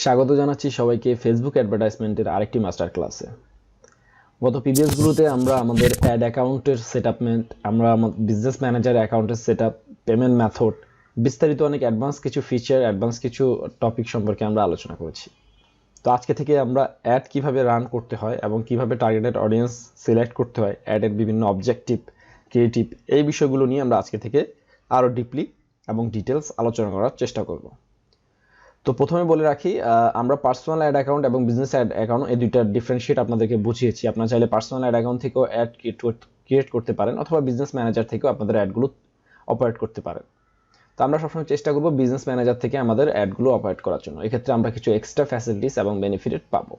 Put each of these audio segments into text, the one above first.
স্বাগত জানাচ্ছি সবাইকে ফেসবুক অ্যাডভার্টাইজমেন্টের আরেকটি মাস্টার ক্লাসে। গত প্রিভিয়াস গুলোতে আমরা আমাদের অ্যাড অ্যাকাউন্টের সেটআপমেন্ট, আমরা বিজনেস ম্যানেজার অ্যাকাউন্টের সেটআপ, পেমেন্ট মেথড, বিস্তারিত অনেক অ্যাডভান্স কিছু ফিচার, অ্যাডভান্স কিছু টপিক সম্পর্কে আমরা আলোচনা করেছি। তো আজকে থেকে আমরা অ্যাড কিভাবে রান করতে হয় এবং কিভাবে টার্গেটেড অডিয়েন্স সিলেক্ট করতে হয়, অ্যাডের বিভিন্ন অবজেক্টিভ, ক্রিয়েটিভ, এই বিষয়গুলো নিয়ে আমরা আজকে থেকে আরও ডিপলি এবং ডিটেলস আলোচনা করার চেষ্টা করব। তো প্রথমে বলে রাখি, আমরা পার্সোনাল অ্যাড অ্যাকাউন্ট এবং বিজনেস অ্যাড অ্যাকাউন্ট এই দুইটা ডিফারেন্সিয়েট আপনাদেরকে বুঝিয়েছি। আপনারা চাইলে পার্সোনাল অ্যাড অ্যাকাউন্ট থেকেও অ্যাড ক্রিয়েট করতে পারেন অথবা বিজনেস ম্যানেজার থেকেও আপনাদের অ্যাডগুলো অপারেট করতে পারেন। তো আমরা সবসময় চেষ্টা করব বিজনেস ম্যানেজার থেকে আমাদের অ্যাডগুলো অপারেট করার জন্য। এক্ষেত্রে আমরা কিছু এক্সট্রা ফ্যাসিলিটিস এবং বেনিফিট পাবো।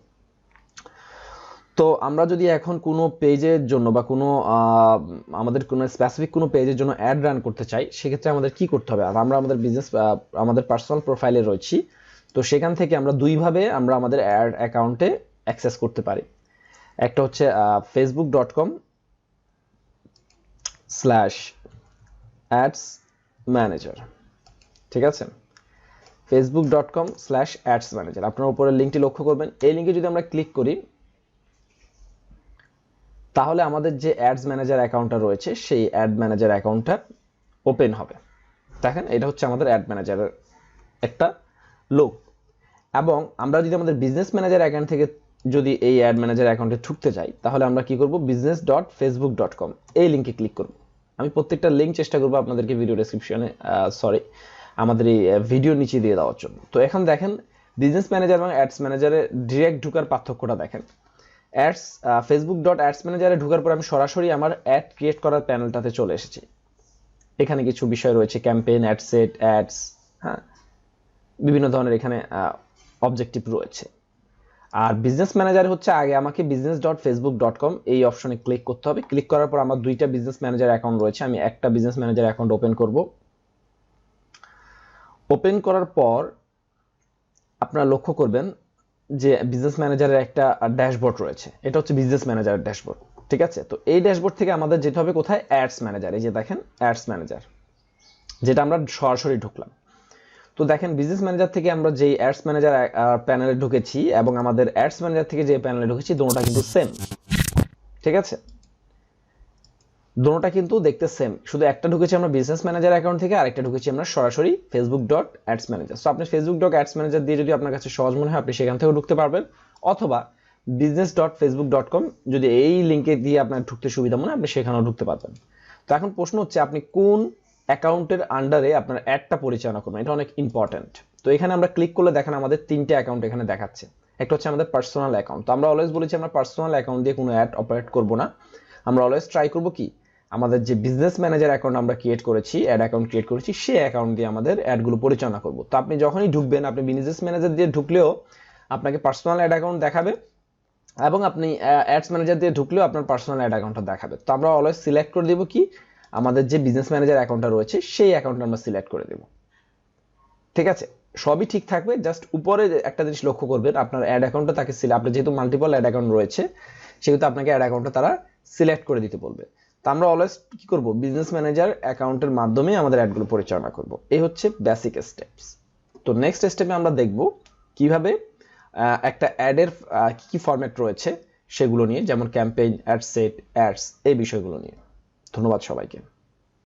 তো আমরা যদি এখন কোনো পেজের জন্য বা কোনো আমাদের কোনো স্পেসিফিক কোনো পেজের জন্য অ্যাড রান করতে চাই, সেক্ষেত্রে আমাদের কি করতে হবে? আর আমরা আমাদের বিজনেস আমাদের পার্সোনাল প্রোফাইলে রয়েছি, তো সেখান থেকে আমরা দুইভাবে আমরা আমাদের অ্যাড অ্যাকাউন্টে অ্যাক্সেস করতে পারি। একটা হচ্ছে facebook.com/ads-manager, ঠিক আছে? facebook.com/ads-manager, আপনার উপরের লিঙ্কটি লক্ষ্য করবেন। এই লিঙ্কে যদি আমরা ক্লিক করি তাহলে আমাদের যে অ্যাডস ম্যানেজার অ্যাকাউন্টটা রয়েছে সেই অ্যাড ম্যানেজার অ্যাকাউন্টটা ওপেন হবে। দেখেন, এটা হচ্ছে আমাদের অ্যাড ম্যানেজারের একটা লোক। এবং আমরা যদি আমাদের বিজনেস ম্যানেজার অ্যাকাউন্ট থেকে যদি এই অ্যাড ম্যানেজার অ্যাকাউন্টে ঢুকতে চাই, তাহলে আমরা কি করব? business.facebook.com এই লিঙ্কে ক্লিক করব। আমি প্রত্যেকটা লিঙ্ক চেষ্টা করব আপনাদেরকে ভিডিও ডেসক্রিপশনে আমাদের এই ভিডিওর নিচে দিয়ে দেওয়ার জন্য। তো এখন দেখেন, বিজনেস ম্যানেজার এবং অ্যাডস ম্যানেজারে ডিরেক্ট ঢোকার পার্থক্যটা দেখেন। facebook.ads-manager-এ ঢোকার পর আমি সরাসরি আমার অ্যাড ক্রিয়েট করার প্যানেলটাতে চলে এসেছি। এখানে কিছু বিষয় রয়েছে, ক্যাম্পেইন, অ্যাড সেট, অ্যাডস, হ্যাঁ, বিভিন্ন ধরনের এখানে অবজেক্টিভ রয়েছে। আর বিজনেস ম্যানেজার হচ্ছে আগে আমাকে business.facebook.com এই অপশনে ক্লিক করতে হবে। ক্লিক করার পর আমার দুইটা বিজনেস ম্যানেজার অ্যাকাউন্ট রয়েছে, আমি একটা বিজনেস ম্যানেজার অ্যাকাউন্ট ওপেন করব। ওপেন করার পর আপনারা লক্ষ্য করবেন যে বিজনেস ম্যানেজারের একটা ড্যাশবোর্ড রয়েছে। এটা হচ্ছে বিজনেস ম্যানেজারের ড্যাশবোর্ড, ঠিক আছে? তো এই ড্যাশবোর্ড থেকে আমাদের যেতে হবে কোথায়? Ads manager. এই যে দেখেন অ্যাডস ম্যানেজার, যেটা আমরা সরাসরি ঢুকলাম। তো দেখেন, বিজনেস ম্যানেজার থেকে আমরা যেই অ্যাডস ম্যানেজার প্যানেলে ঢুকেছি এবং আমাদের অ্যাডস ম্যানেজার থেকে যে প্যানেলে ঢুকেছি, দুটোটা কিন্তু সেম, ঠিক আছে? দুটোটা কিন্তু দেখতে সেম, শুধু একটা ঢুকেছি আমরা বিজনেস ম্যানেজার অ্যাকাউন্ট থেকে, আরেকটা ঢুকেছি আমরা সরাসরি facebook.ads-manager। সো আপনি facebook.ads-manager দিয়ে যদি আপনার কাছে সহজ মনে হয়, আপনি সেখান থেকেও ঢুকতে পারবেন, অথবা business.facebook.com যদি এই লিঙ্কে দিয়ে আপনার ঢুকতে সুবিধা মনে হয়, আপনি সেখানেও ঢুকতে পারবেন। তো এখন প্রশ্ন হচ্ছে, আপনি কোন অ্যাকাউন্টের আন্ডারে আপনার অ্যাডটা পরিচালনা করবেন? এটা অনেক ইম্পর্টেন্ট। তো এখানে আমরা ক্লিক করলে দেখেন আমাদের তিনটে অ্যাকাউন্ট এখানে দেখাচ্ছে। একটা হচ্ছে আমাদের পার্সোনাল অ্যাকাউন্ট। তো আমরা অলওয়েজ বলেছি আমরা পার্সোনাল অ্যাকাউন্ট দিয়ে কোনো অ্যাড অপারেট করব না। আমরা অলওয়েজ ট্রাই করব কি, আমাদের যে বিজনেস ম্যানেজার অ্যাকাউন্ট আমরা ক্রিয়েট করেছি, অ্যাড অ্যাকাউন্ট ক্রিয়েট করেছি, সেই অ্যাকাউন্ট দিয়ে আমাদের অ্যাডগুলো পরিচালনা করব। তো আপনি যখনই ঢুকবেন, আপনি বিজনেস ম্যানেজার দিয়ে ঢুকলেও আপনাকে পার্সোনাল অ্যাড অ্যাকাউন্ট দেখাবে, এবং আপনি অ্যাডস ম্যানেজার দিয়ে ঢুকলেও আপনার পার্সোনাল অ্যাড অ্যাকাউন্টটা দেখাবে। তো আমরা অলওয়েজ সিলেক্ট করে দেব কি, আমাদের যে বিজনেস ম্যানেজার অ্যাকাউন্টটা রয়েছে সেই অ্যাকাউন্টটা আমরা সিলেক্ট করে দেব, ঠিক আছে? সবই ঠিক থাকবে, জাস্ট উপরে একটা জিনিস লক্ষ্য করবেন, আপনার অ্যাড অ্যাকাউন্টটা তাকে আপনি যেহেতু মাল্টিপল অ্যাড অ্যাকাউন্ট রয়েছে, সেহেতু আপনাকে অ্যাড অ্যাকাউন্টটা তারা সিলেক্ট করে দিতে বলবে। তো আমরা অলওয়েজ কি করব? বিজনেস ম্যানেজার অ্যাকাউন্টের মাধ্যমে আমাদের অ্যাডগুলো পরিচালনা করব। এই হচ্ছে বেসিক স্টেপস। তো নেক্সট স্টেপে আমরা দেখব কিভাবে একটা অ্যাডের কি ফরম্যাট রয়েছে সেগুলো নিয়ে, যেমন ক্যাম্পেইন, অ্যাড সেট, অ্যাডস, এই বিষয়গুলো নিয়ে। ধন্যবাদ সবাইকে।